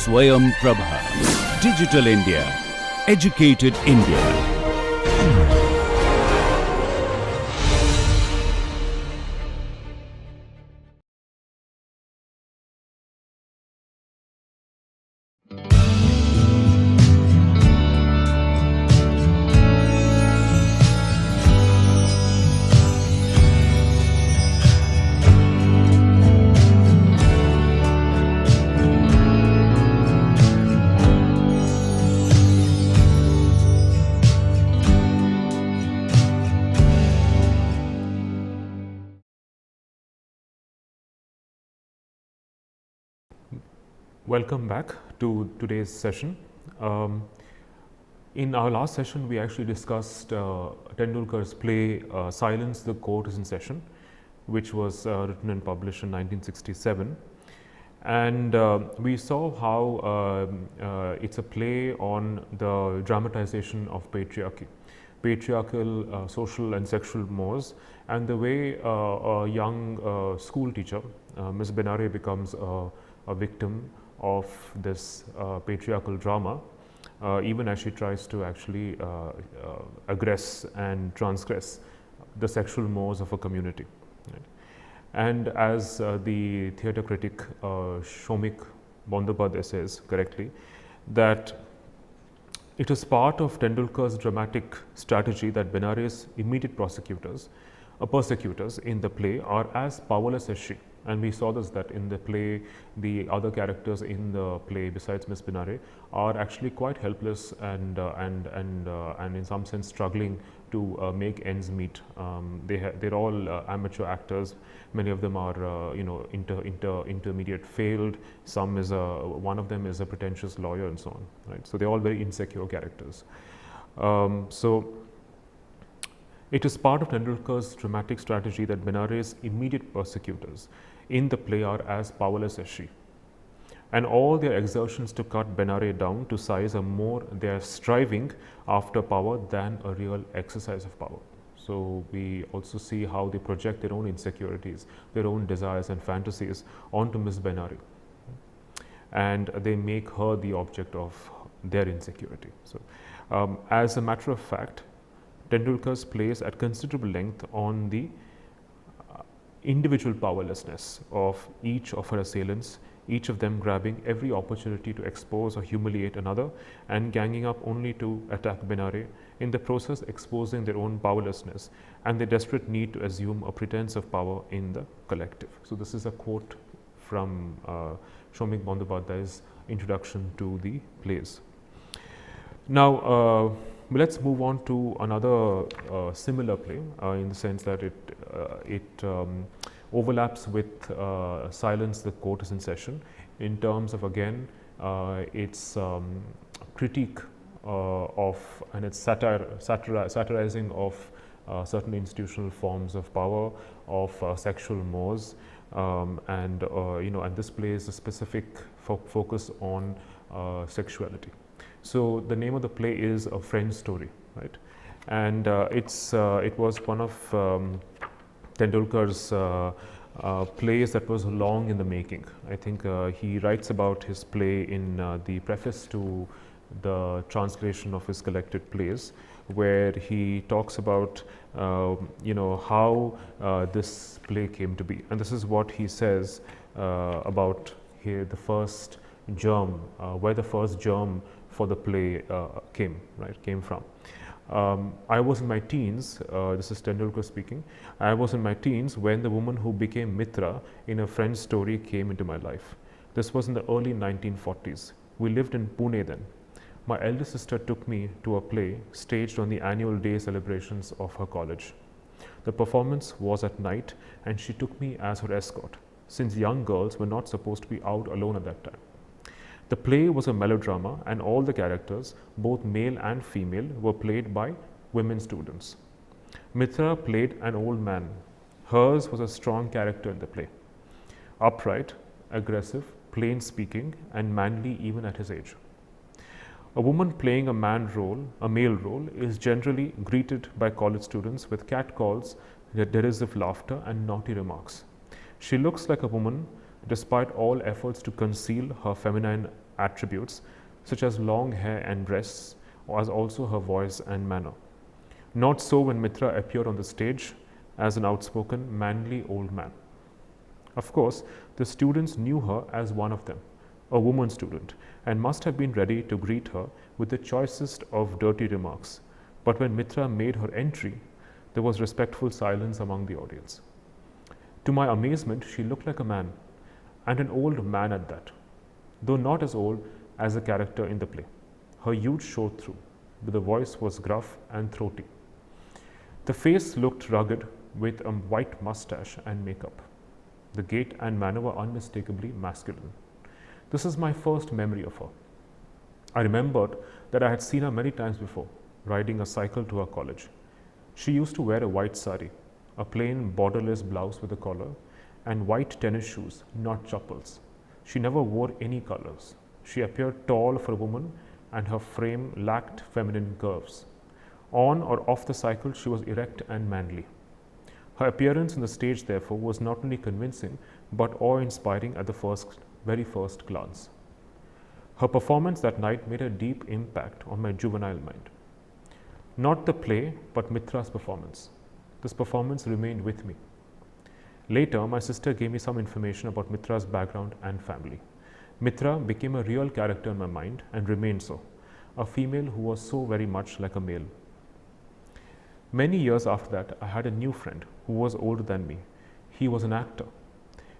Swayam Prabha. Digital India. Educated India. Welcome back to today's session. In our last session, we actually discussed Tendulkar's play Silence the Court is in Session, which was written and published in 1967. And we saw how it's a play on the dramatization of patriarchy, patriarchal social and sexual mores, and the way a young school teacher, Ms. Benare, becomes a victim of this patriarchal drama, even as she tries to actually aggress and transgress the sexual mores of a community. Right? And as the theatre critic Swayam Prabha says correctly, that it is part of Tendulkar's dramatic strategy that Benare's immediate persecutors in the play are as powerless as she. And we saw this, that in the play, the other characters in the play besides Miss Benare are actually quite helpless and in some sense struggling to make ends meet. They're all amateur actors. Many of them are intermediate failed. One of them is a pretentious lawyer and so on. Right? So they're all very insecure characters. So it is part of Tendulkar's dramatic strategy that Benare's immediate persecutors in the play are as powerless as she. And all their exertions to cut Benare down to size are more their striving after power than a real exercise of power. So we also see how they project their own insecurities, their own desires and fantasies onto Miss Benare. And they make her the object of their insecurity. So as a matter of fact, Tendulkar's plays at considerable length on the individual powerlessness of each of her assailants, each of them grabbing every opportunity to expose or humiliate another and ganging up only to attack Benare, in the process exposing their own powerlessness and their desperate need to assume a pretense of power in the collective. So this is a quote from Swayam Prabha's introduction to the plays. Now, let's move on to another similar play in the sense that it overlaps with Silence the Court is in Session in terms of, again, its critique of and its satirizing of certain institutional forms of power, of sexual mores, and this plays a specific focus on sexuality. So the name of the play is A Friend's Story, right? And it was one of Tendulkar's plays that was long in the making. I think he writes about his play in the preface to the translation of his collected plays, where he talks about how this play came to be. And this is what he says about here, the first germ, where the first germ for the play came from. I was in my teens, this is Tendulkar speaking, I was in my teens when the woman who became Mitra in A Friend's Story came into my life. This was in the early 1940s. We lived in Pune then. My elder sister took me to a play staged on the annual day celebrations of her college. The performance was at night and she took me as her escort, since young girls were not supposed to be out alone at that time. The play was a melodrama and all the characters, both male and female, were played by women students. Mitra played an old man. Hers was a strong character in the play. Upright, aggressive, plain speaking, and manly even at his age. A woman playing a male role, is generally greeted by college students with catcalls, derisive laughter, and naughty remarks. She looks like a woman despite all efforts to conceal her feminine attributes, such as long hair and breasts, as also her voice and manner. Not so when Mitra appeared on the stage as an outspoken, manly old man. Of course, the students knew her as one of them, a woman student, and must have been ready to greet her with the choicest of dirty remarks. But when Mitra made her entry, there was respectful silence among the audience. To my amazement, she looked like a man, and an old man at that, though not as old as the character in the play. Her youth showed through, but the voice was gruff and throaty. The face looked rugged with a white mustache and makeup. The gait and manner were unmistakably masculine. This is my first memory of her. I remembered that I had seen her many times before, riding a cycle to her college. She used to wear a white sari, a plain borderless blouse with a collar, and white tennis shoes, not chappals. She never wore any colors. She appeared tall for a woman, and her frame lacked feminine curves. On or off the cycle, she was erect and manly. Her appearance on the stage, therefore, was not only convincing but awe-inspiring at the very first glance. Her performance that night made a deep impact on my juvenile mind. Not the play, but Mitra's performance. This performance remained with me. Later, my sister gave me some information about Mitra's background and family. Mitra became a real character in my mind and remained so, a female who was so very much like a male. Many years after that, I had a new friend who was older than me. He was an actor.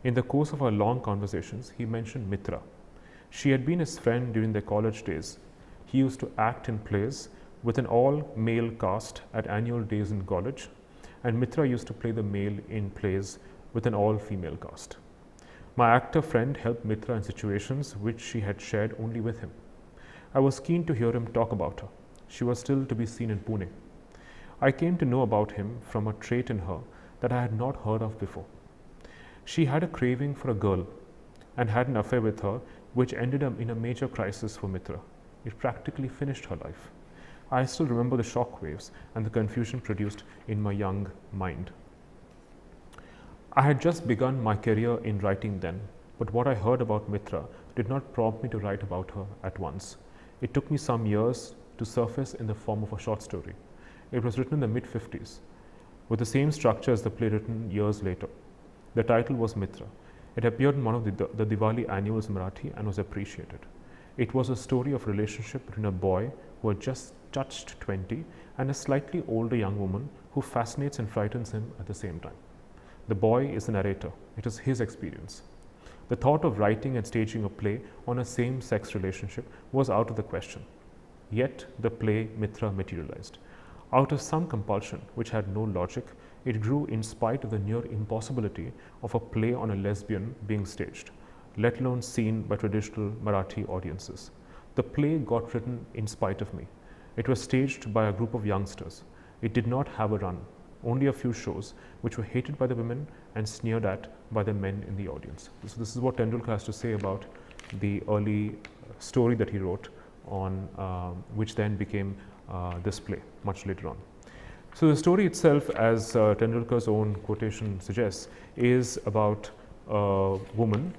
In the course of our long conversations, he mentioned Mitra. She had been his friend during their college days. He used to act in plays with an all-male cast at annual days in college, and Mitra used to play the male in plays with an all-female cast. My actor friend helped Mitra in situations which she had shared only with him. I was keen to hear him talk about her. She was still to be seen in Pune. I came to know about him from a trait in her that I had not heard of before. She had a craving for a girl and had an affair with her, which ended up in a major crisis for Mitra. It practically finished her life. I still remember the shock waves and the confusion produced in my young mind. I had just begun my career in writing then, but what I heard about Mitra did not prompt me to write about her at once. It took me some years to surface in the form of a short story. It was written in the mid-50s, with the same structure as the play written years later. The title was Mitra. It appeared in one of the Diwali annuals in Marathi and was appreciated. It was a story of relationship between a boy who had just touched 20 and a slightly older young woman who fascinates and frightens him at the same time. The boy is the narrator. It is his experience. The thought of writing and staging a play on a same-sex relationship was out of the question. Yet the play Mitra materialized. Out of some compulsion, which had no logic, it grew in spite of the near impossibility of a play on a lesbian being staged, let alone seen by traditional Marathi audiences. The play got written in spite of me. It was staged by a group of youngsters. It did not have a run, only a few shows, which were hated by the women and sneered at by the men in the audience. So this is what Tendulkar has to say about the early story that he wrote on, which then became this play much later on. So the story itself, as Tendulkar's own quotation suggests, is about a woman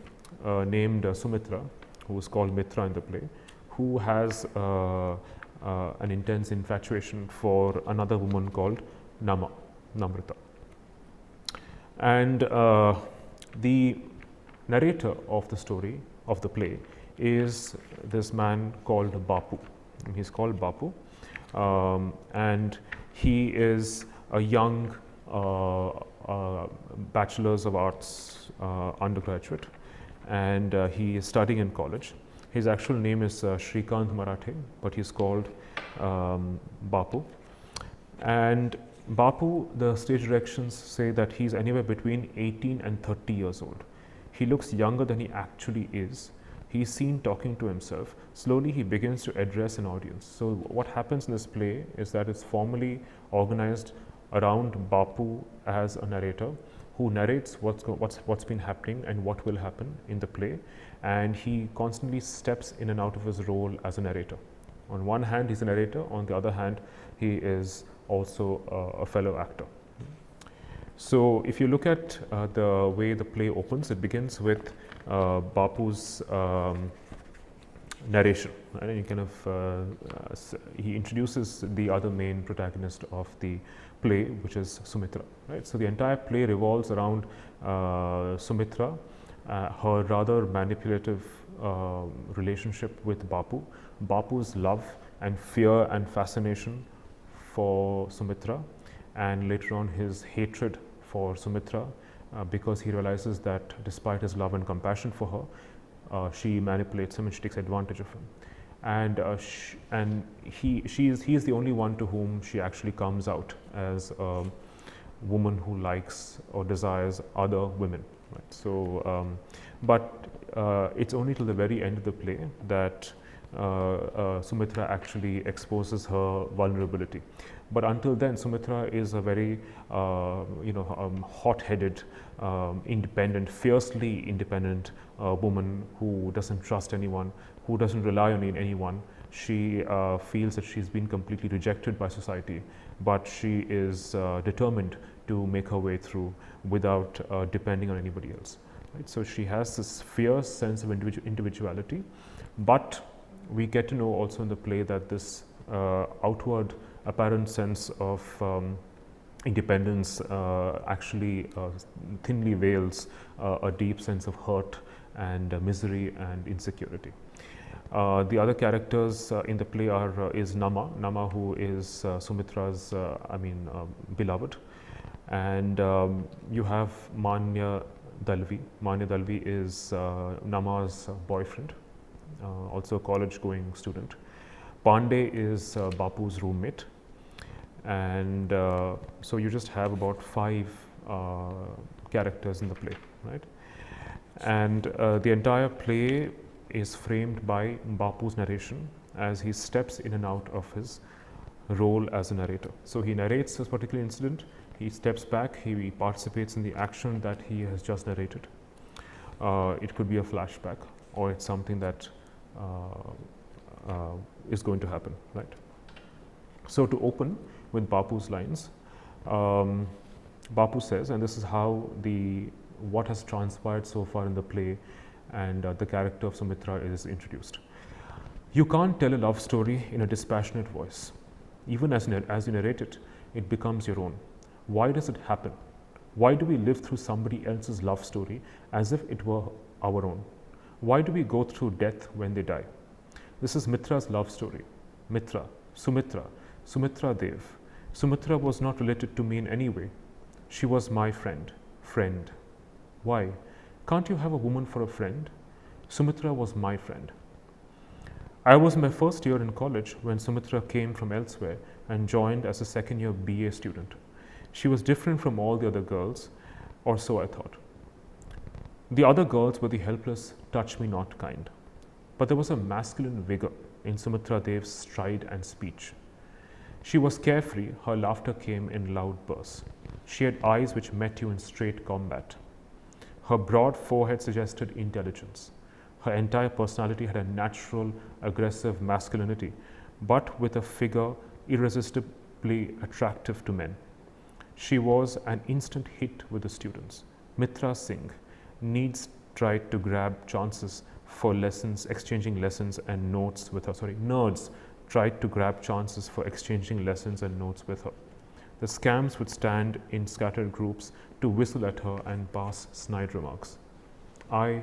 named Sumitra, who is called Mitra in the play, who has an intense infatuation for another woman called Namrata. And the narrator of the story, of the play, is this man called Bapu. He's called Bapu. And he is a young Bachelor's of Arts undergraduate, and he is studying in college. His actual name is Shrikant Marathe, but he's called Bapu. And Bapu, the stage directions say that he's anywhere between 18 and 30 years old. He looks younger than he actually is. He's seen talking to himself. Slowly he begins to address an audience. So what happens in this play is that it's formally organized around Bapu as a narrator who narrates what's been happening and what will happen in the play, and he constantly steps in and out of his role as a narrator. On one hand he's a narrator, on the other hand he is also a fellow actor. So if you look at the way the play opens, it begins with Bapu's narration, right? And he introduces the other main protagonist of the play, which is Sumitra, right? So the entire play revolves around Sumitra, her rather manipulative relationship with Bapu, Bapu's love and fear and fascination for Sumitra, and later on his hatred for Sumitra because he realizes that despite his love and compassion for her, she manipulates him and she takes advantage of him. And he is the only one to whom she actually comes out as a woman who likes or desires other women. Right? So, but it's only till the very end of the play that Sumitra actually exposes her vulnerability. But until then, Sumitra is a very hot-headed, independent, fiercely independent woman who doesn't trust anyone, who doesn't rely on anyone. She feels that she's been completely rejected by society, but she is determined to make her way through without depending on anybody else. Right? So she has this fierce sense of individuality, but we get to know also in the play that this outward apparent sense of independence actually thinly veils a deep sense of hurt and misery and insecurity. The other characters in the play is Nama, who is Sumitra's beloved, and you have Manya Dalvi. Manya Dalvi is Nama's boyfriend, also a college-going student. Pandey is Bapu's roommate, and so you just have about 5 characters in the play, right? And the entire play is framed by Bapu's narration as he steps in and out of his role as a narrator. So he narrates this particular incident, he steps back, he participates in the action that he has just narrated. It could be a flashback, or it's something that is going to happen, right? So to open with Bapu's lines, Bapu says, and this is how what has transpired so far in the play and the character of Sumitra is introduced. You can't tell a love story in a dispassionate voice. Even as you narrate it, it becomes your own. Why does it happen? Why do we live through somebody else's love story as if it were our own? Why do we go through death when they die? This is Mitra's love story. Mitra, Sumitra Dev. Sumitra was not related to me in any way. She was my friend. Why? Can't you have a woman for a friend? Sumitra was my friend. I was in my first year in college when Sumitra came from elsewhere and joined as a second-year BA student. She was different from all the other girls, or so I thought. The other girls were the helpless, touch-me-not kind. But there was a masculine vigor in Sumitra Dev's stride and speech. She was carefree, her laughter came in loud bursts. She had eyes which met you in straight combat. Her broad forehead suggested intelligence. Her entire personality had a natural, aggressive masculinity, but with a figure irresistibly attractive to men. She was an instant hit with the students. Mitra Singh needs tried to grab chances for lessons, exchanging lessons and notes with her. Nerds tried to grab chances for exchanging lessons and notes with her. The scams would stand in scattered groups to whistle at her and pass snide remarks. I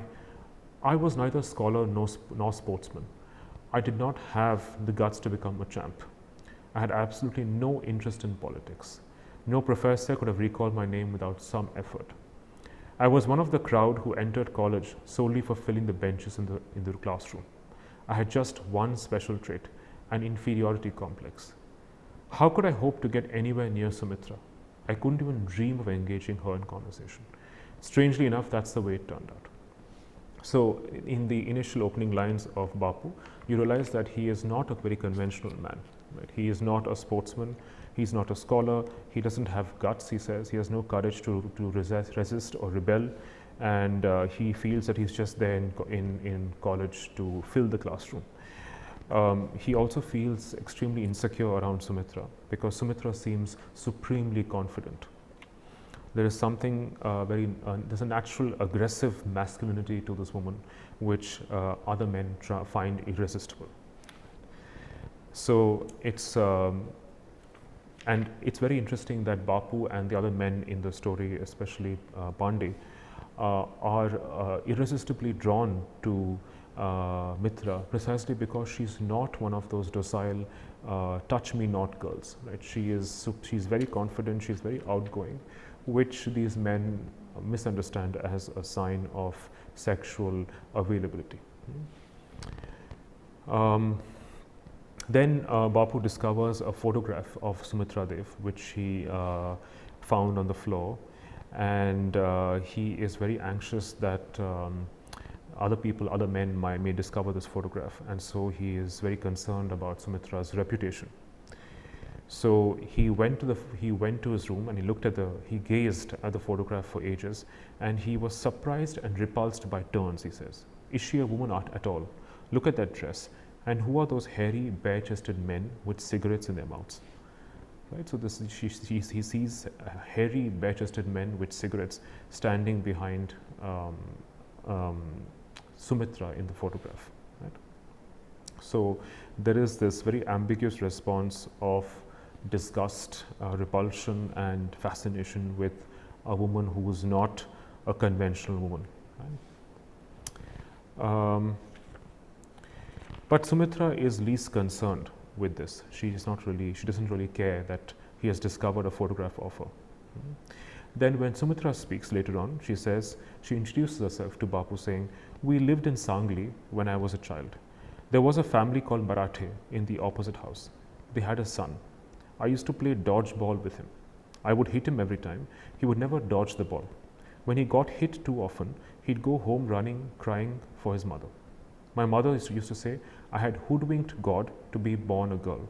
was neither scholar nor sportsman. I did not have the guts to become a champ. I had absolutely no interest in politics. No professor could have recalled my name without some effort. I was one of the crowd who entered college solely for filling the benches in the classroom. I had just one special trait, an inferiority complex. How could I hope to get anywhere near Sumitra? I couldn't even dream of engaging her in conversation. Strangely enough, that's the way it turned out. So in the initial opening lines of Bapu, you realize that he is not a very conventional man. Right? He is not a sportsman, he's not a scholar, he doesn't have guts, he says, he has no courage to resist or rebel, and he feels that he's just there in college to fill the classroom. He also feels extremely insecure around Sumitra because Sumitra seems supremely confident. There is something there's a natural aggressive masculinity to this woman, which other men find irresistible. So and it's very interesting that Bapu and the other men in the story, especially Pandey, are irresistibly drawn to Mitra precisely because she's not one of those docile, touch me not girls. Right? She's very confident, she's very outgoing, which these men misunderstand as a sign of sexual availability. Then Bapu discovers a photograph of Sumitra Dev, which he found on the floor, and he is very anxious that other men may discover this photograph, and so he is very concerned about Sumitra's reputation. So he went to his room and he gazed at the photograph for ages, and he was surprised and repulsed by turns. He says, "Is she a woman at all? Look at that dress. And who are those hairy, bare-chested men with cigarettes in their mouths?" Right. So he sees hairy, bare-chested men with cigarettes standing behind Sumitra in the photograph. Right. So there is this very ambiguous response of disgust, repulsion, and fascination with a woman who is not a conventional woman. Right? But Sumitra is least concerned with this. She doesn't really care that he has discovered a photograph of her. Then when Sumitra speaks later on, she introduces herself to Bapu saying, "We lived in Sangli when I was a child. There was a family called Marathe in the opposite house. They had a son. I used to play dodgeball with him. I would hit him every time. He would never dodge the ball. When he got hit too often, he'd go home running, crying for his mother. My mother used to say, I had hoodwinked God to be born a girl.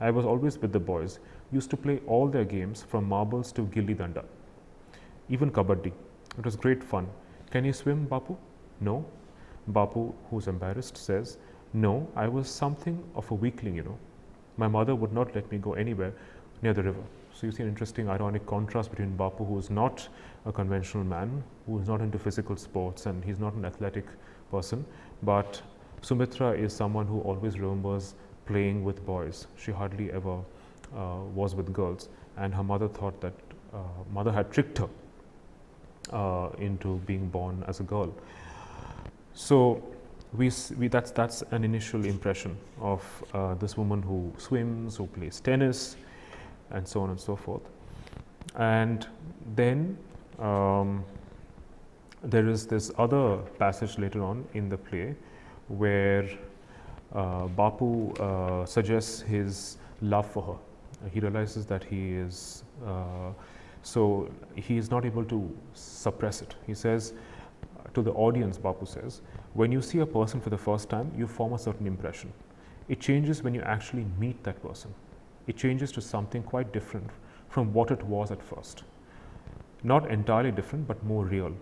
I was always with the boys, used to play all their games from marbles to gilli danda, even kabaddi. It was great fun. Can you swim, Bapu? No. Bapu, who's embarrassed, says, no, I was something of a weakling, you know. My mother would not let me go anywhere near the river. So you see an interesting ironic contrast between Bapu, who is not a conventional man, who is not into physical sports, and he's not an athletic person, but Sumitra is someone who always remembers playing with boys. She hardly ever was with girls, and her mother thought that mother had tricked her into being born as a girl. So that's an initial impression of this woman who swims, who plays tennis, and so on and so forth. And then there is this other passage later on in the play where Bapu suggests his love for her. He realizes that he is not able to suppress it. He says to the audience, Bapu says, when you see a person for the first time, you form a certain impression. It changes when you actually meet that person. It changes to something quite different from what it was at first. Not entirely different, but more real.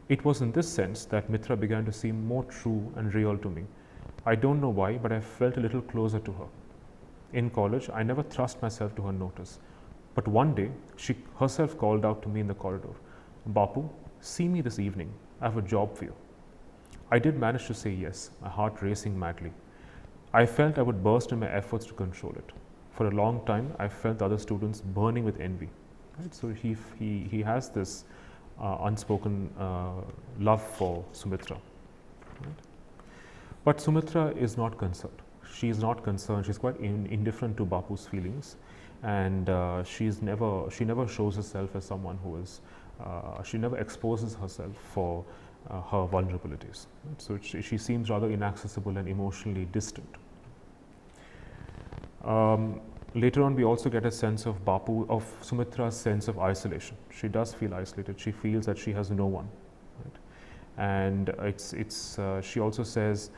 It was in this sense that Mitra began to seem more true and real to me. I don't know why, but I felt a little closer to her. In college, I never thrust myself to her notice. But one day, she herself called out to me in the corridor, Bapu, see me this evening. I have a job for you. I did manage to say yes, my heart racing madly. I felt I would burst in my efforts to control it. For a long time, I felt the other students burning with envy. Right? So he has this unspoken love for Sumitra. Right? But Sumitra is not concerned. She is not concerned. She's quite indifferent to Bapu's feelings, and she never shows herself as someone who is. She never exposes herself for her vulnerabilities. Right? So she seems rather inaccessible and emotionally distant. Later on, we also get a sense of Sumitra's sense of isolation. She does feel isolated. She feels that she has no one. Right? And she also says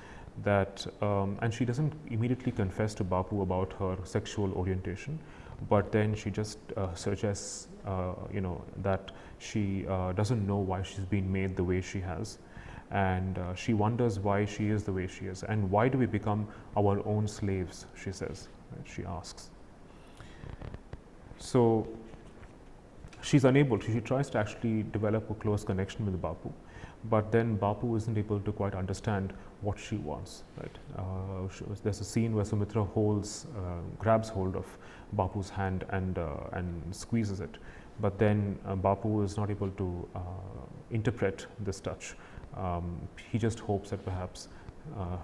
that, and she doesn't immediately confess to Bapu about her sexual orientation, but then she just suggests, that she doesn't know why she's been made the way she has, and she wonders why she is the way she is, and why do we become our own slaves, she says, right? She asks. So she's unable, she tries to actually develop a close connection with Bapu, but then Bapu isn't able to quite understand what she wants, right? There's a scene where Sumitra grabs hold of Bapu's hand and squeezes it, but then Bapu is not able to interpret this touch. He just hopes that perhaps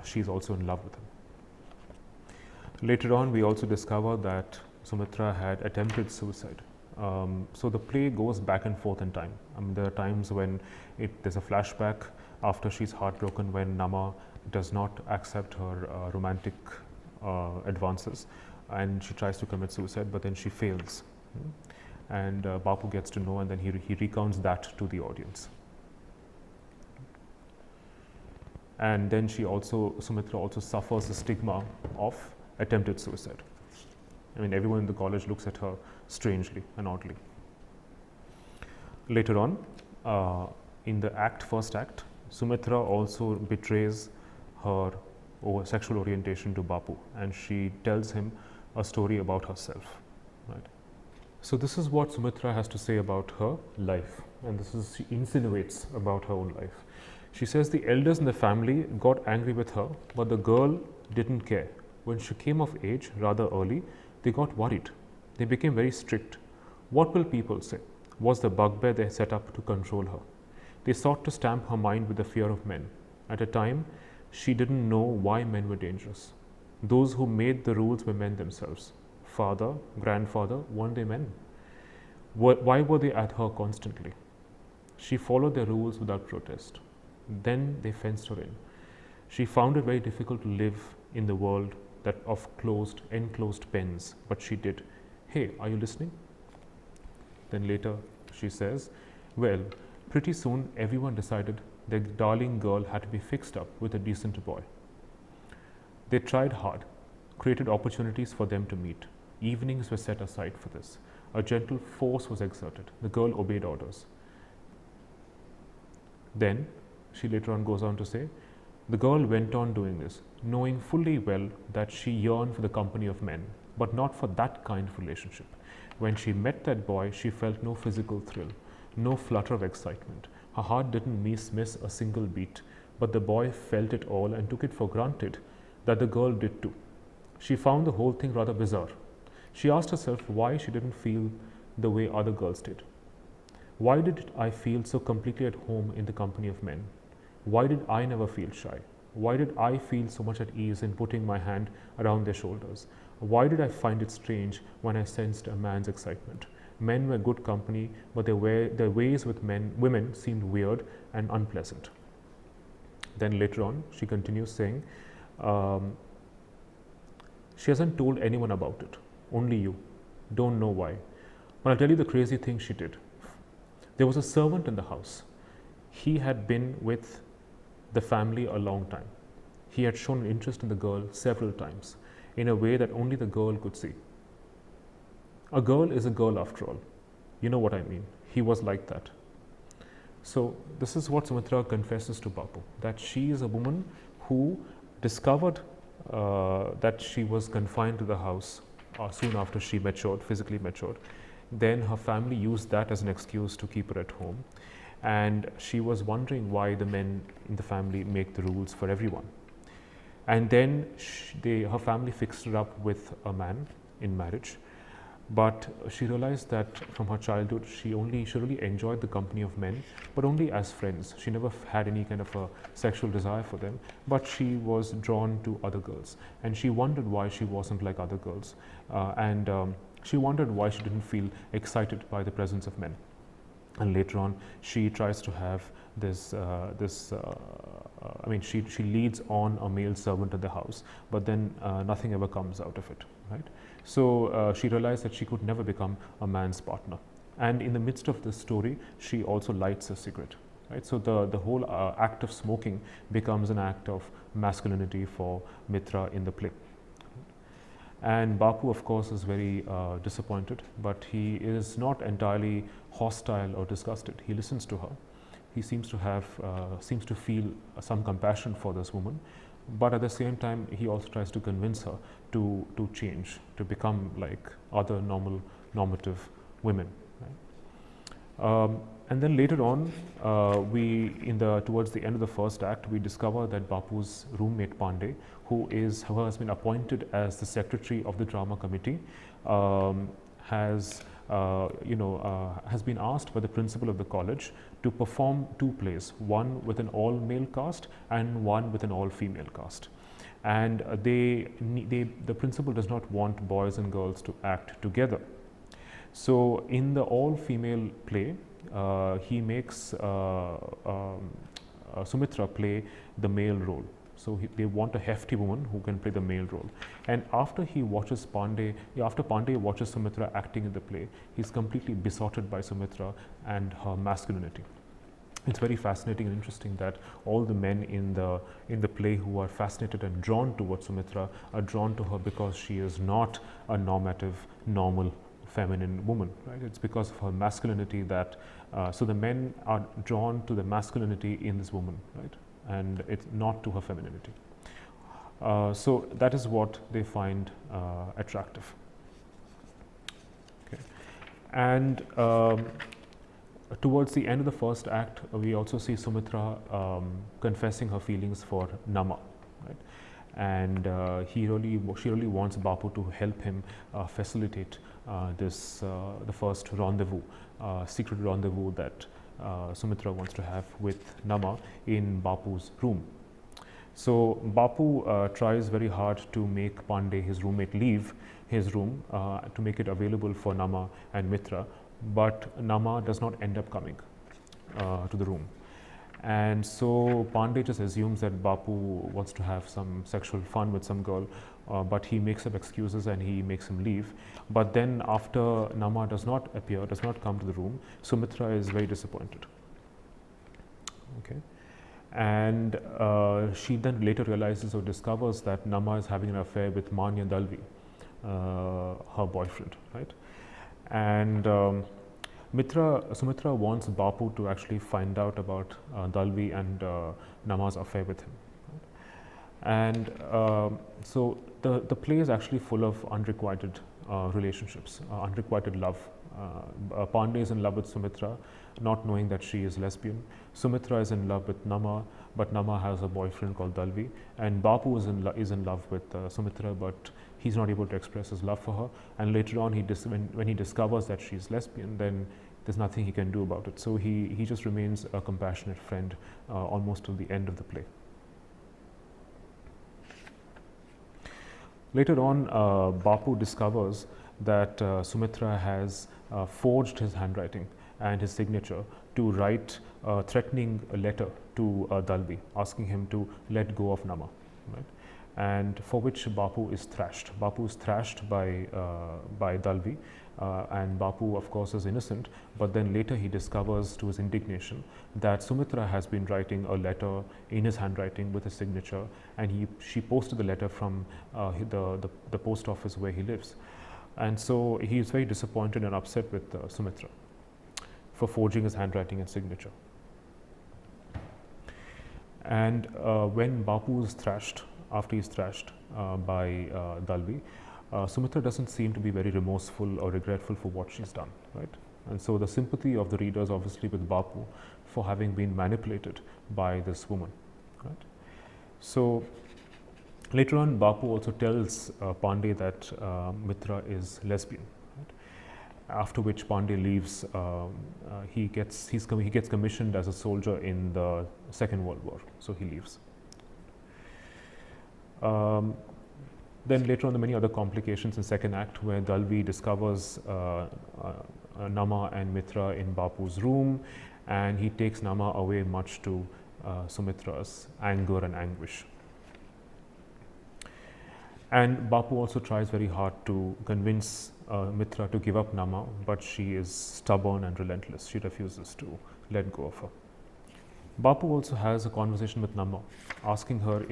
she's also in love with him. Later on, we also discover that Sumitra had attempted suicide. So the play goes back and forth in time. There are times when there's a flashback after she's heartbroken, when Nama does not accept her romantic advances, and she tries to commit suicide, but then she fails. And Bapu gets to know, and then he recounts that to the audience. And then Sumitra also suffers the stigma of attempted suicide. I mean, everyone in the college looks at her strangely and oddly. Later on, in the first act, Sumitra also betrays her sexual orientation to Bapu, and she tells him a story about herself. Right. So this is what Sumitra has to say about her life, and she insinuates about her own life. She says the elders in the family got angry with her, but the girl didn't care. When she came of age rather early, they got worried. They became very strict. What will people say? Was the bugbear they set up to control her. They sought to stamp her mind with the fear of men. At a time, she didn't know why men were dangerous. Those who made the rules were men themselves. Father, grandfather, weren't they men? Why were they at her constantly? She followed their rules without protest. Then they fenced her in. She found it very difficult to live in the world of enclosed pens, but she did. Hey, are you listening? Then later she says, well, pretty soon everyone decided their darling girl had to be fixed up with a decent boy. They tried hard, created opportunities for them to meet. Evenings were set aside for this. A gentle force was exerted. The girl obeyed orders. Then she later on goes on to say, the girl went on doing this, knowing fully well that she yearned for the company of men, but not for that kind of relationship. When she met that boy, she felt no physical thrill, no flutter of excitement. Her heart didn't miss a single beat, but the boy felt it all and took it for granted that the girl did too. She found the whole thing rather bizarre. She asked herself why she didn't feel the way other girls did. Why did I feel so completely at home in the company of men? Why did I never feel shy? Why did I feel so much at ease in putting my hand around their shoulders? Why did I find it strange when I sensed a man's excitement? Men were good company, but their ways with women seemed weird and unpleasant. Then later on, she continues saying, she hasn't told anyone about it, only you. Don't know why. But I'll tell you the crazy thing she did. There was a servant in the house. He had been with the family a long time. He had shown interest in the girl several times in a way that only the girl could see. A girl is a girl after all. You know what I mean. He was like that. So this is what Sumitra confesses to Bapu, that she is a woman who discovered that she was confined to the house soon after she matured, physically matured. Then her family used that as an excuse to keep her at home. And she was wondering why the men in the family make the rules for everyone. And then her family fixed her up with a man in marriage. But she realized that from her childhood, she really enjoyed the company of men, but only as friends. She never had any kind of a sexual desire for them, but she was drawn to other girls. And she wondered why she wasn't like other girls. She wondered why she didn't feel excited by the presence of men. And later on, she tries to have she leads on a male servant in the house, but then nothing ever comes out of it, right? So she realized that she could never become a man's partner. And in the midst of this story, she also lights a cigarette, right? So the whole act of smoking becomes an act of masculinity for Mitra in the play. And Bapu, of course, is very disappointed, but he is not entirely hostile or disgusted. He listens to her. He seems to feel some compassion for this woman, but at the same time, he also tries to convince her to change, to become like other normative women. Right? And then later on, towards the end of the first act, we discover that Bapu's roommate Pandey, who has been appointed as the secretary of the drama committee, has been asked by the principal of the college to perform two plays, one with an all-male cast and one with an all-female cast. And the principal does not want boys and girls to act together. So in the all-female play, he makes Sumitra play the male role. So they want a hefty woman who can play the male role. And after Pandey watches Sumitra acting in the play, he's completely besotted by Sumitra and her masculinity. It's very fascinating and interesting that all the men in the play who are fascinated and drawn towards Sumitra are drawn to her because she is not a normative, normal, feminine woman, right? It's because of her masculinity that so the men are drawn to the masculinity in this woman, right? And it's not to her femininity. So that is what they find attractive. Okay. And towards the end of the first act, we also see Sumitra confessing her feelings for Nama, right? And she really wants Bapu to help him facilitate the first rendezvous, secret rendezvous that Sumitra wants to have with Nama in Bapu's room. So Bapu tries very hard to make Pandey, his roommate, leave his room to make it available for Nama and Mitra, but Nama does not end up coming to the room. And so Pandey just assumes that Bapu wants to have some sexual fun with some girl, but he makes up excuses and he makes him leave. But then after Nama does not come to the room, Sumitra is very disappointed. Okay. And she then later realizes or discovers that Nama is having an affair with Manya Dalvi, her boyfriend, right? And Sumitra wants Bapu to actually find out about Dalvi and Nama's affair with him. Right? And so the play is actually full of unrequited relationships, unrequited love. Pandey is in love with Sumitra, not knowing that she is lesbian. Sumitra is in love with Nama, but Nama has a boyfriend called Dalvi. And Bapu is in love with Sumitra, but he's not able to express his love for her. And later on, when he discovers that she's lesbian, then there's nothing he can do about it. So he just remains a compassionate friend almost till the end of the play. Later on, Bapu discovers that Sumitra has forged his handwriting and his signature to write a threatening letter to Dalvi, asking him to let go of Nama, right? And for which Bapu is thrashed. Bapu is thrashed by Dalvi, and Bapu, of course, is innocent. But then later he discovers, to his indignation, that Sumitra has been writing a letter in his handwriting with his signature, and she posted the letter from the post office where he lives. And so he is very disappointed and upset with Sumitra for forging his handwriting and signature. And when Bapu is thrashed, after he is thrashed by Dalvi, Sumitra doesn't seem to be very remorseful or regretful for what she's done, right? And so the sympathy of the reader is obviously with Bapu for having been manipulated by this woman, right? So later on, Bapu also tells Pandey that Mitra is lesbian. Right? After which Pandey leaves. He gets commissioned as a soldier in the Second World War, so he leaves. Then later on, the many other complications in second act, where Dalvi discovers Nama and Mitra in Bapu's room, and he takes Nama away, much to Sumitra's anger and anguish. And Bapu also tries very hard to convince Mitra to give up Nama, but she is stubborn and relentless. She refuses to let go of her. Bapu also has a conversation with Nama, asking her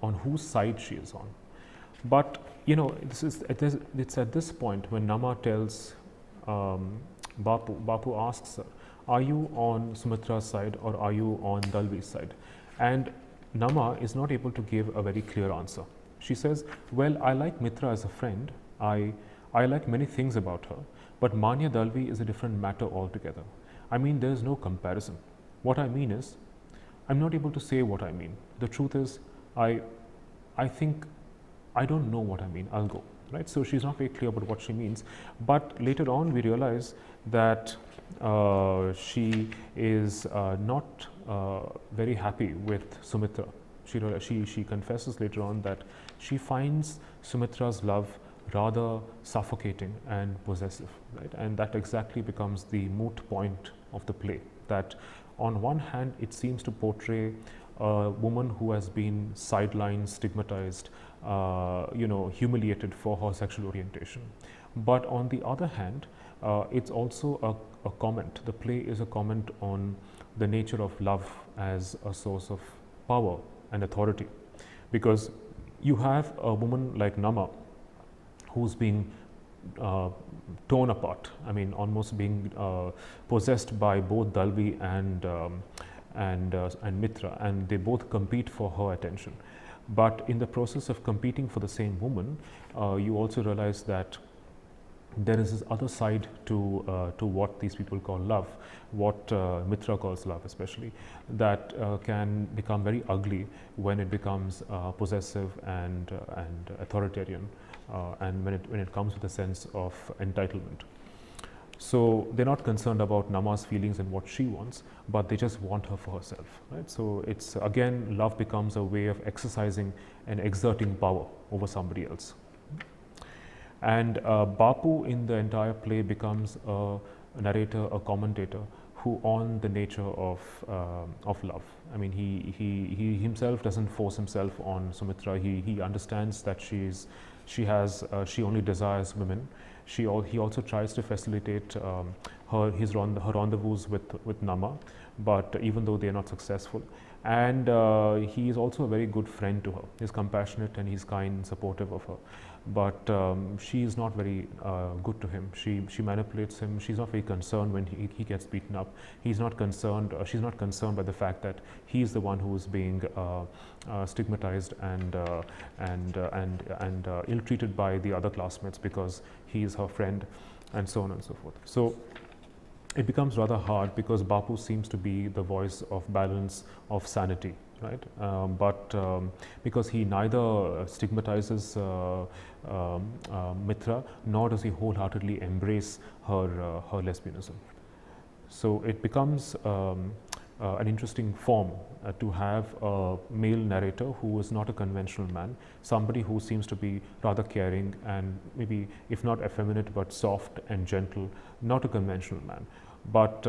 on whose side she is on. But it's at this point when Nama tells Bapu asks her, "Are you on Sumitra's side or are you on Dalvi's side?" And Nama is not able to give a very clear answer. She says, "Well, I like Mitra as a friend. I like many things about her, but Manya Dalvi is a different matter altogether. I mean, there is no comparison. What I mean is, I'm not able to say what I mean. The truth is, I think I don't know what I mean. I'll go, right? So she's not very clear about what she means. But later on, we realize that she is not very happy with Sumitra. She confesses later on that she finds Sumitra's love rather suffocating and possessive, right? And that exactly becomes the moot point of the play. That on one hand, it seems to portray a woman who has been sidelined, stigmatized, humiliated for her sexual orientation. But on the other hand, it's also a comment. The play is a comment on the nature of love as a source of power and authority, because you have a woman like Nama who's being torn apart. I mean, almost being possessed by both Dalvi and Mitra, and they both compete for her attention. But in the process of competing for the same woman, you also realize that there is this other side to what these people call love, what Mitra calls love especially, that can become very ugly when it becomes possessive and authoritarian, and when it comes with a sense of entitlement. So they're not concerned about Nama's feelings and what she wants, but they just want her for herself, right? So it's again, love becomes a way of exercising and exerting power over somebody else. And Bapu in the entire play becomes a narrator, a commentator, who on the nature of love. I mean, he himself doesn't force himself on Sumitra. He understands that she only desires women. He also tries to facilitate her rendezvous with Nama, but even though they are not successful. And he is also a very good friend to her. He's compassionate and he's kind and supportive of her. But she is not very good to him. She manipulates him. She's not very concerned when he gets beaten up. He's not concerned. She's not concerned by the fact that he's the one who is being stigmatized and ill-treated by the other classmates because he is her friend, and so on and so forth. So it becomes rather hard because Bapu seems to be the voice of balance, of sanity, right? But because he neither stigmatizes Mitra, nor does he wholeheartedly embrace her lesbianism. So it becomes an interesting form to have a male narrator who is not a conventional man, somebody who seems to be rather caring and maybe, if not effeminate, but soft and gentle, not a conventional man. But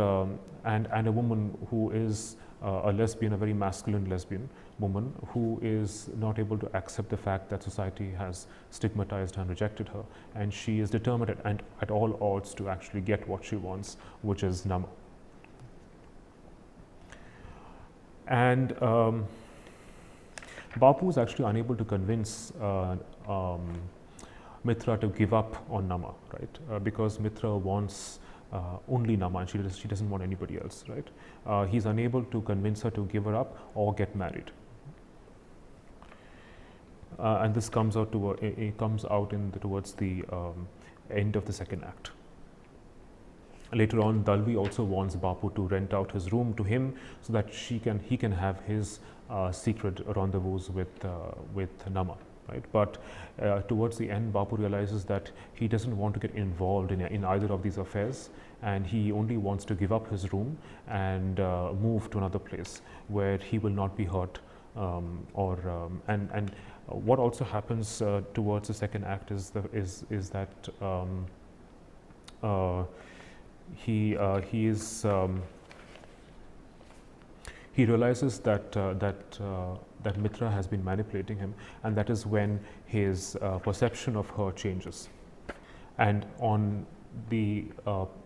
and a woman who is a lesbian, a very masculine lesbian woman, who is not able to accept the fact that society has stigmatized and rejected her, and she is determined and at all odds to actually get what she wants, which is Nama. And Bapu is actually unable to convince Mitra to give up on Nama, right? Because Mitra wants only Nama, and she doesn't want anybody else, right? He's unable to convince her to give her up or get married. And this comes out towards the end of the second act. Later on, Dalvi also wants Bapu to rent out his room to him so that he can have his secret rendezvous with Nama, right? But towards the end, Bapu realizes that he doesn't want to get involved in either of these affairs, and he only wants to give up his room and move to another place where he will not be hurt. And what also happens towards the second act is that he realizes that Mitra has been manipulating him, and that is when his perception of her changes. And on the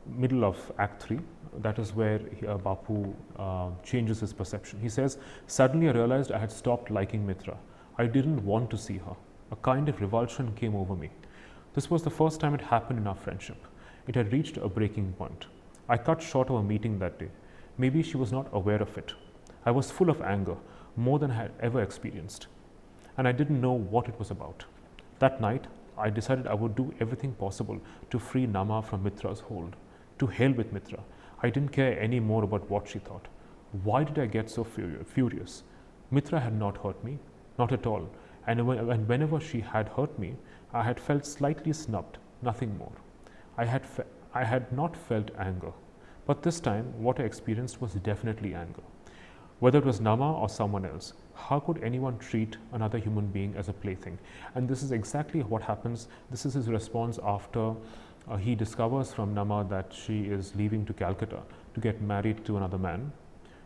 middle of Act 3, that is where Bapu changes his perception. He says, "Suddenly I realized I had stopped liking Mitra. I didn't want to see her. A kind of revulsion came over me. This was the first time it happened in our friendship. It had reached a breaking point. I cut short our meeting that day. Maybe she was not aware of it. I was full of anger, more than I had ever experienced, and I didn't know what it was about. That night, I decided I would do everything possible to free Nama from Mitra's hold. To hell with Mitra. I didn't care any more about what she thought. Why did I get so furious? Mitra had not hurt me, not at all, and whenever she had hurt me, I had felt slightly snubbed, nothing more. I had not felt anger, but this time what I experienced was definitely anger. Whether it was Nama or someone else, how could anyone treat another human being as a plaything? And this is exactly what happens. This is his response after he discovers from Nama that she is leaving to Calcutta to get married to another man.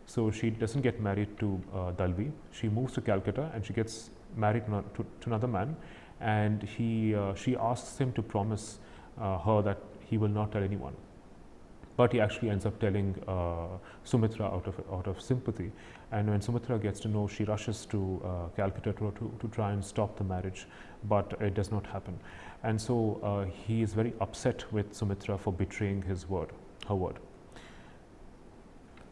So she doesn't get married to Dalvi. She moves to Calcutta and she gets married to another man. And she asks him to promise her that he will not tell anyone. But he actually ends up telling Sumitra out of sympathy. And when Sumitra gets to know, she rushes to Calcutta to try and stop the marriage, but it does not happen. And so he is very upset with Sumitra for betraying her word.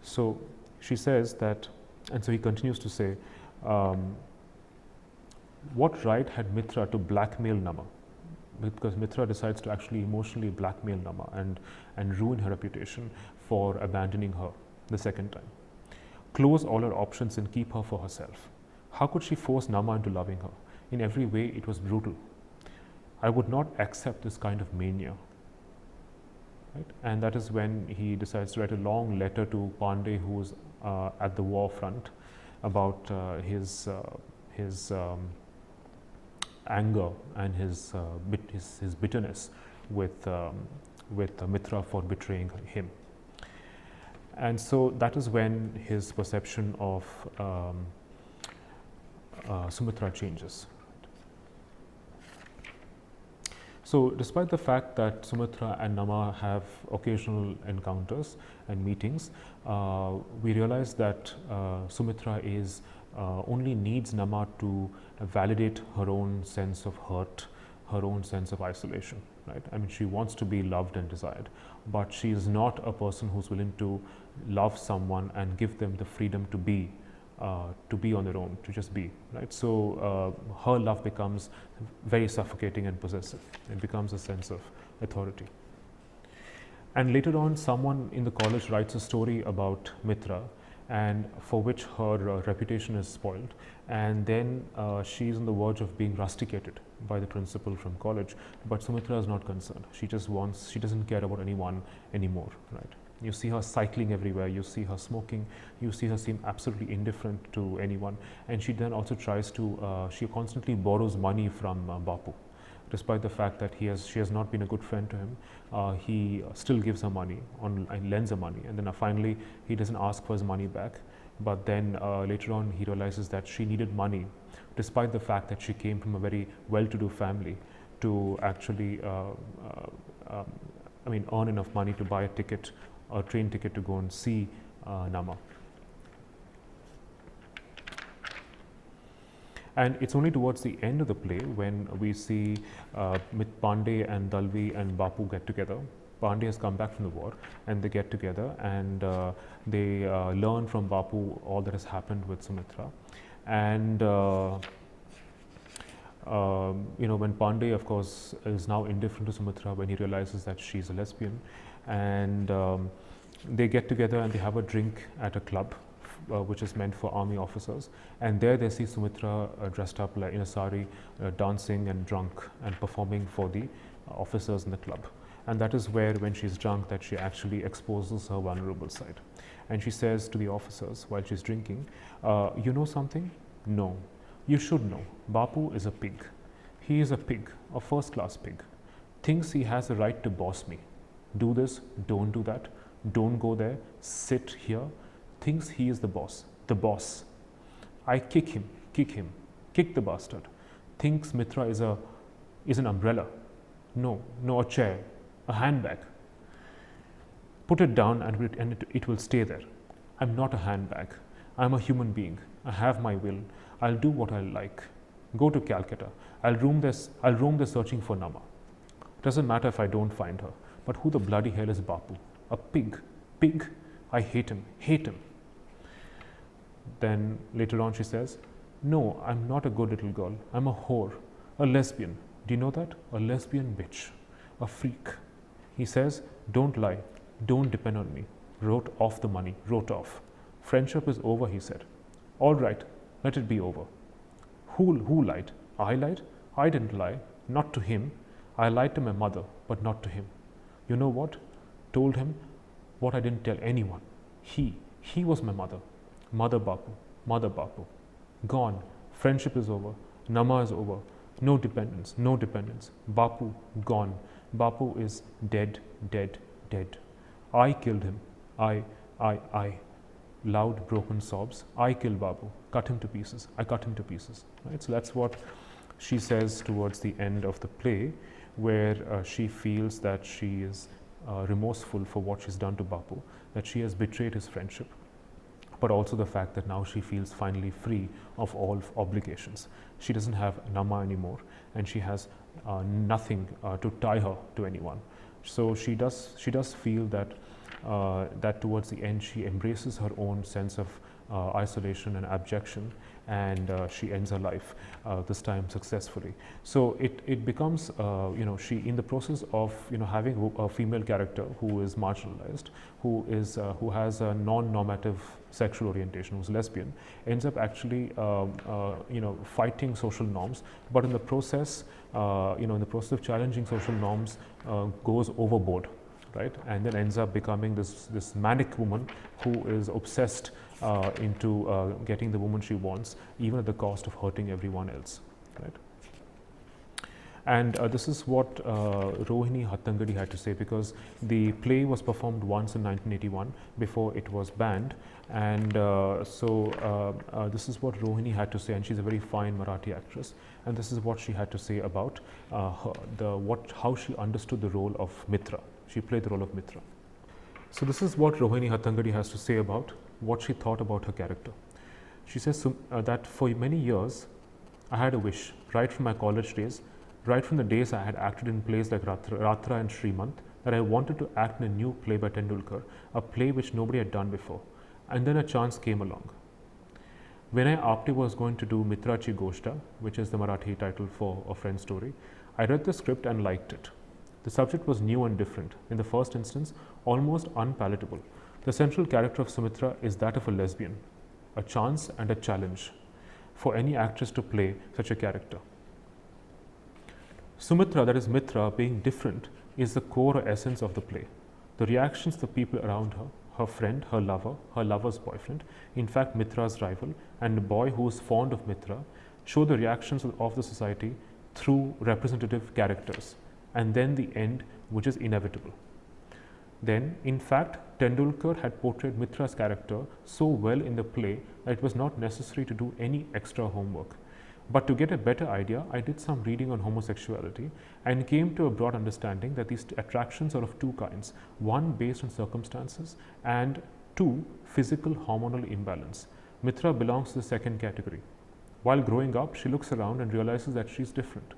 So she says that, and so he continues to say, what right had Mitra to blackmail Nama? Because Mitra decides to actually emotionally blackmail Nama and ruin her reputation for abandoning her the second time. Close all her options and keep her for herself. How could she force Nama into loving her? In every way, it was brutal. I would not accept this kind of mania. Right? And that is when he decides to write a long letter to Pandey, who is at the war front, about his anger and his bitterness with Mitra for betraying him. And so that is when his perception of Sumitra changes. So despite the fact that Sumitra and Nama have occasional encounters and meetings, we realize that Sumitra only needs Nama to validate her own sense of hurt, her own sense of isolation. Right? I mean, she wants to be loved and desired, but she is not a person who's willing to love someone and give them the freedom to be on their own, to just be. Right? So her love becomes very suffocating and possessive. It becomes a sense of authority. And later on, someone in the college writes a story about Mitra, and for which her reputation is spoiled, and then she is on the verge of being rusticated by the principal from college. But Sumitra is not concerned. She doesn't care about anyone anymore. Right? You see her cycling everywhere, you see her smoking, you see her seem absolutely indifferent to anyone, and she then also tries to, she constantly borrows money from Bapu. Despite the fact that she has not been a good friend to him, he still gives her money and lends her money, and then finally he doesn't ask for his money back. But then later on he realizes that she needed money, despite the fact that she came from a very well-to-do family, to actually earn enough money to buy a train ticket to go and see Nama. And it's only towards the end of the play when we see Pandey and Dalvi and Bapu get together. Pandey has come back from the war, and they get together and they learn from Bapu all that has happened with Sumitra. And when Pandey, of course, is now indifferent to Sumitra when he realizes that she's a lesbian, and they get together and they have a drink at a club, which is meant for army officers, and there they see Sumitra dressed up in a sari, dancing and drunk and performing for the officers in the club. And that is where, when she's drunk, that she actually exposes her vulnerable side. And she says to the officers while she's drinking, you know something? No. You should know. Bapu is a pig. He is a pig, a first-class pig. Thinks he has the right to boss me. Do this, don't do that, don't go there, sit here. Thinks he is the boss. The boss. I kick him, kick the bastard. Thinks Mitra is an umbrella. No, a chair, a handbag. Put it down and it will stay there. I'm not a handbag. I'm a human being. I have my will. I'll do what I like. Go to Calcutta. I'll roam there searching for Nama. Doesn't matter if I don't find her. But who the bloody hell is Bapu? A pig. Pig? I hate him. Then later on she says, no, I'm not a good little girl. I'm a whore, a lesbian. Do you know that? A lesbian bitch, a freak. He says, don't lie, don't depend on me. wrote off the money, wrote off. Friendship is over, he said. All right, let it be over. Who lied? I lied? I didn't lie, not to him. I lied to my mother, but not to him. You know what? Told him what I didn't tell anyone. He was my mother. Mother Bapu. Gone. Friendship is over. Nama is over. No dependence. Bapu, gone. Bapu is dead. I killed him. I. Loud, broken sobs. I killed Babu. Cut him to pieces. I cut him to pieces. Right? So that's what she says towards the end of the play, where she feels that she is remorseful for what she's done to Bapu, that she has betrayed his friendship, but also the fact that now she feels finally free of all obligations. She doesn't have Nama anymore, and she has nothing to tie her to anyone. So she does feel that that towards the end she embraces her own sense of isolation and abjection, and she ends her life this time successfully. So it becomes she, in the process of having a female character who is marginalized, who has a non-normative sexual orientation, who's lesbian, ends up actually fighting social norms, but in the process of challenging social norms goes overboard, right, and then ends up becoming this manic woman who is obsessed into getting the woman she wants, even at the cost of hurting everyone else, right. And this is what Rohini Hattangadi had to say, because the play was performed once in 1981 before it was banned, and this is what Rohini had to say, and she's a very fine Marathi actress, and this is what she had to say about how she understood the role of Mitra. She played the role of Mitra. So this is what Rohini Hattangadi has to say about what she thought about her character. She says that for many years I had a wish, right from my college days, right from the days I had acted in plays like Ratra and Srimant, that I wanted to act in a new play by Tendulkar, a play which nobody had done before. And then a chance came along. When I after was going to do Mitrachi Goshta, which is the Marathi title for A Friend's Story, I read the script and liked it. The subject was new and different, in the first instance almost unpalatable. The central character of Sumitra is that of a lesbian, a chance and a challenge for any actress to play such a character. Sumitra, that is Mitra, being different, is the core or essence of the play. The reactions of the people around her, her friend, her lover, her lover's boyfriend, in fact Mitra's rival, and the boy who is fond of Mitra, show the reactions of the society through representative characters, and then the end, which is inevitable. Then, in fact, Tendulkar had portrayed Mitra's character so well in the play that it was not necessary to do any extra homework. But to get a better idea, I did some reading on homosexuality and came to a broad understanding that these attractions are of two kinds, one based on circumstances and two, physical hormonal imbalance. Mitra belongs to the second category. While growing up, she looks around and realizes that she is different.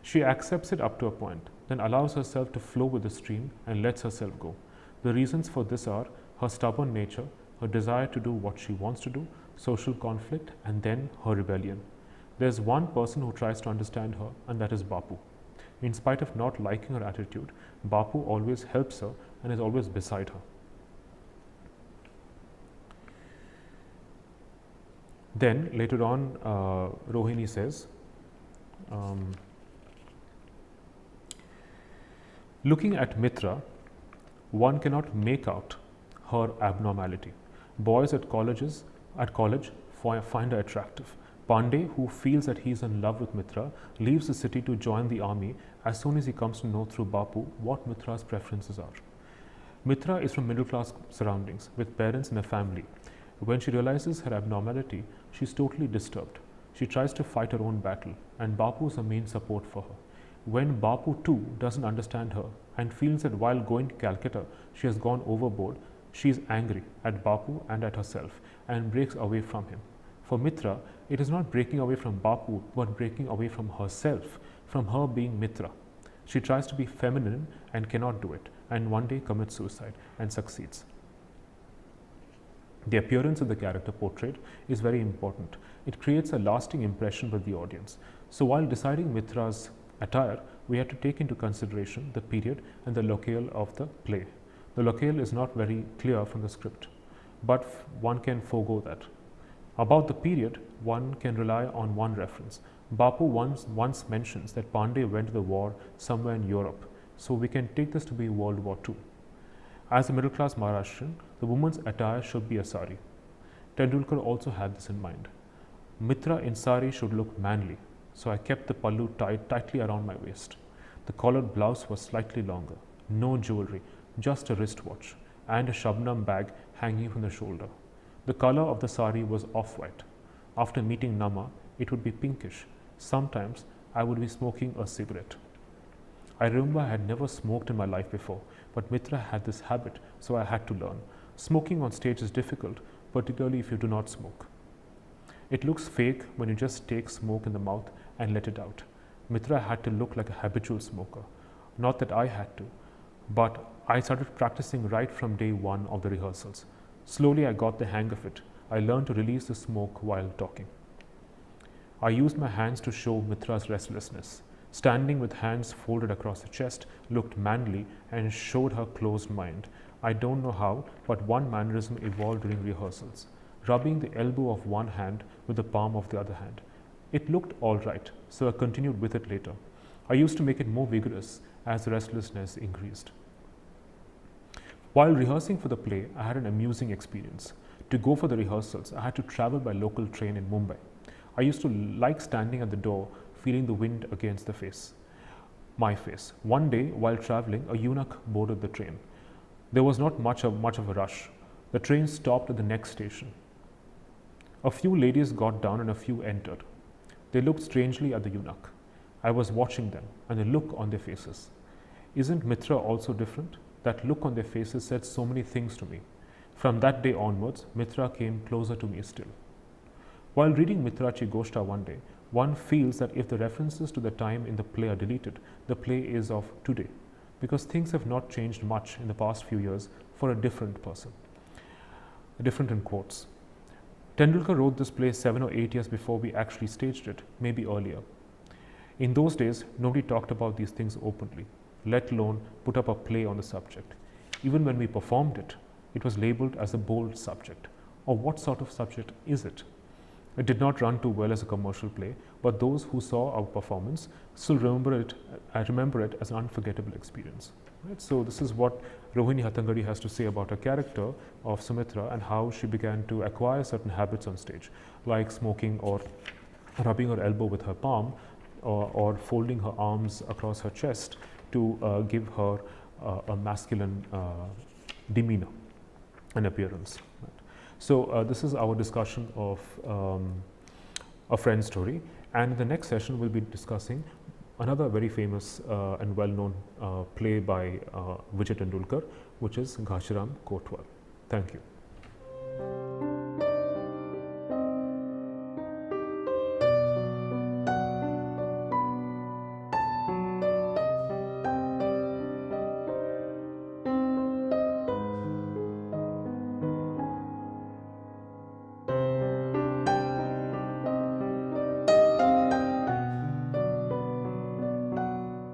She accepts it up to a point, then allows herself to flow with the stream and lets herself go. The reasons for this are her stubborn nature, her desire to do what she wants to do, social conflict, and then her rebellion. There is one person who tries to understand her, and that is Bapu. In spite of not liking her attitude, Bapu always helps her and is always beside her. Then later on, Rohini says, looking at Mitra, one cannot make out her abnormality. Boys at college find her attractive. Pandey, who feels that he is in love with Mitra, leaves the city to join the army as soon as he comes to know through Bapu what Mitra's preferences are. Mitra is from middle class surroundings with parents and a family. When she realizes her abnormality, she is totally disturbed. She tries to fight her own battle, and Bapu is a main support for her. When Bapu too doesn't understand her and feels that while going to Calcutta she has gone overboard, she is angry at Bapu and at herself and breaks away from him. For Mitra, it is not breaking away from Bapu but breaking away from herself, from her being Mitra. She tries to be feminine and cannot do it, and one day commits suicide and succeeds. The appearance of the character portrayed is very important. It creates a lasting impression with the audience. So while deciding Mitra's attire, we have to take into consideration the period and the locale of the play. The locale is not very clear from the script, but one can forego that. About the period, one can rely on one reference. Bapu once mentions that Pandey went to the war somewhere in Europe, so we can take this to be World War II. As a middle class Maharashtrian, the woman's attire should be a sari. Tendulkar also had this in mind. Mitra in sari should look manly, so I kept the pallu tightly around my waist. The collared blouse was slightly longer, no jewelry, just a wristwatch and a shabnam bag hanging from the shoulder. The color of the sari was off-white. After meeting Nama, it would be pinkish. Sometimes I would be smoking a cigarette. I remember I had never smoked in my life before, but Mitra had this habit, so I had to learn. Smoking on stage is difficult, particularly if you do not smoke. It looks fake when you just take smoke in the mouth and let it out. Mitra had to look like a habitual smoker. Not that I had to, but I started practicing right from day one of the rehearsals. Slowly I got the hang of it. I learned to release the smoke while talking. I used my hands to show Mitra's restlessness. Standing with hands folded across the chest looked manly and showed her closed mind. I don't know how, but one mannerism evolved during rehearsals, rubbing the elbow of one hand with the palm of the other hand. It looked all right, so I continued with it later. I used to make it more vigorous as the restlessness increased. While rehearsing for the play, I had an amusing experience. To go for the rehearsals, I had to travel by local train in Mumbai. I used to like standing at the door, feeling the wind against my face. One day, while traveling, a eunuch boarded the train. There was not much of a rush. The train stopped at the next station. A few ladies got down and a few entered. They looked strangely at the eunuch. I was watching them and the look on their faces. Isn't Mitra also different? That look on their faces said so many things to me. From that day onwards, Mitra came closer to me still. While reading Mitrachi Goshta one day, one feels that if the references to the time in the play are deleted, the play is of today, because things have not changed much in the past few years for a different person. Different in quotes. Tendulkar wrote this play 7 or 8 years before we actually staged it, maybe earlier. In those days, nobody talked about these things openly, let alone put up a play on the subject. Even when we performed it, it was labeled as a bold subject. Or what sort of subject is it? It did not run too well as a commercial play, but those who saw our performance still remember it as an unforgettable experience. Right? So this is what Rohini Hattangadi has to say about her character of Sumitra and how she began to acquire certain habits on stage, like smoking or rubbing her elbow with her palm or folding her arms across her chest to give her a masculine demeanor and appearance. Right? So this is our discussion of A Friend's Story, and in the next session we'll be discussing another very famous and well-known play by Vijay Tendulkar, which is Ghashiram Kotwal. Thank you.